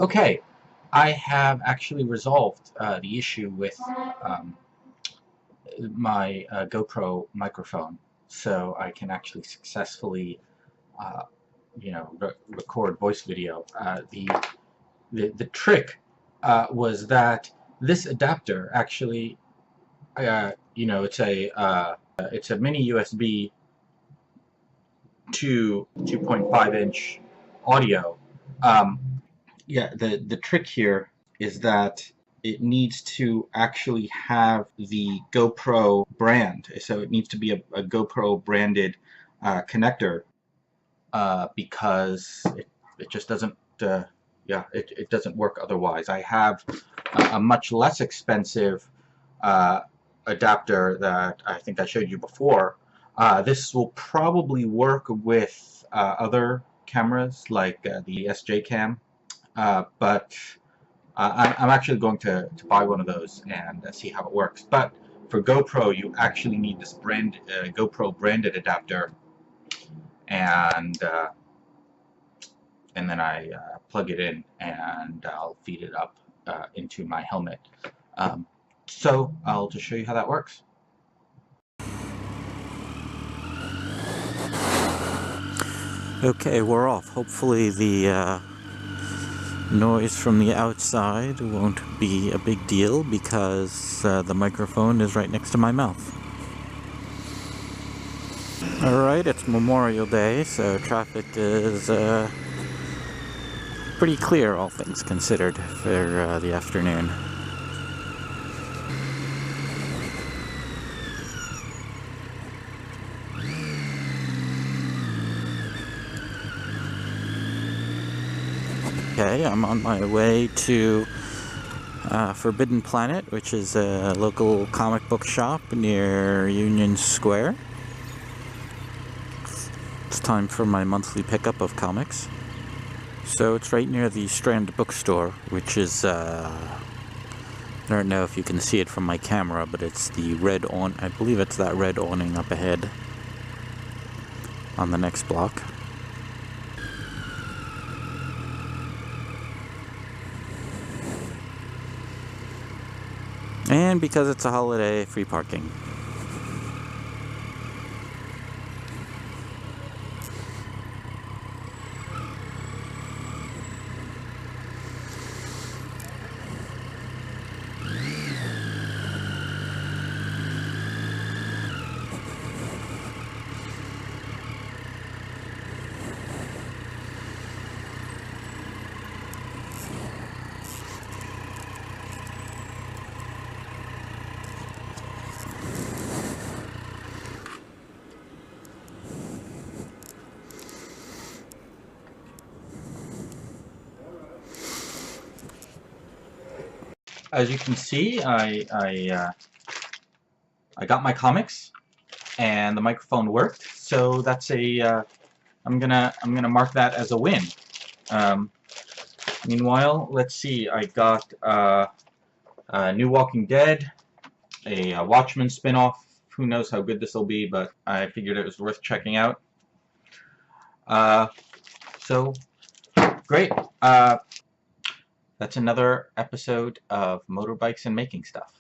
Okay, I have actually resolved the issue with my GoPro microphone, so I can actually successfully, uh, record voice video. The trick was that this adapter actually, it's a mini USB to 2.5 inch audio. Um, Yeah, the trick here is that it needs to actually have the GoPro brand. So it needs to be a GoPro branded connector because it just doesn't, it doesn't work otherwise. I have a much less expensive uh, adapter that I think I showed you before. This will probably work with other cameras like the SJ Cam. But I'm actually going to buy one of those and see how it works. But for GoPro, you actually need this GoPro branded adapter, and then I plug it in and I'll feed it up into my helmet. So I'll just show you how that works. Okay, we're off. Hopefully the noise from the outside won't be a big deal because the microphone is right next to my mouth. Alright, it's Memorial Day, so traffic is pretty clear, all things considered, for the afternoon. Okay, I'm on my way to Forbidden Planet, which is a local comic book shop near Union Square. It's time for my monthly pickup of comics. So it's right near the Strand bookstore, which is, I don't know if you can see it from my camera, but it's the red I believe it's that red awning up ahead on the next block. And because it's a holiday, free parking. As you can see, I got my comics, and the microphone worked. So that's I'm gonna mark that as a win. Meanwhile, let's see. I got New Walking Dead, a Watchmen spinoff. Who knows how good this will be, but I figured it was worth checking out. So great. That's another episode of Motorbikes and Making Stuff.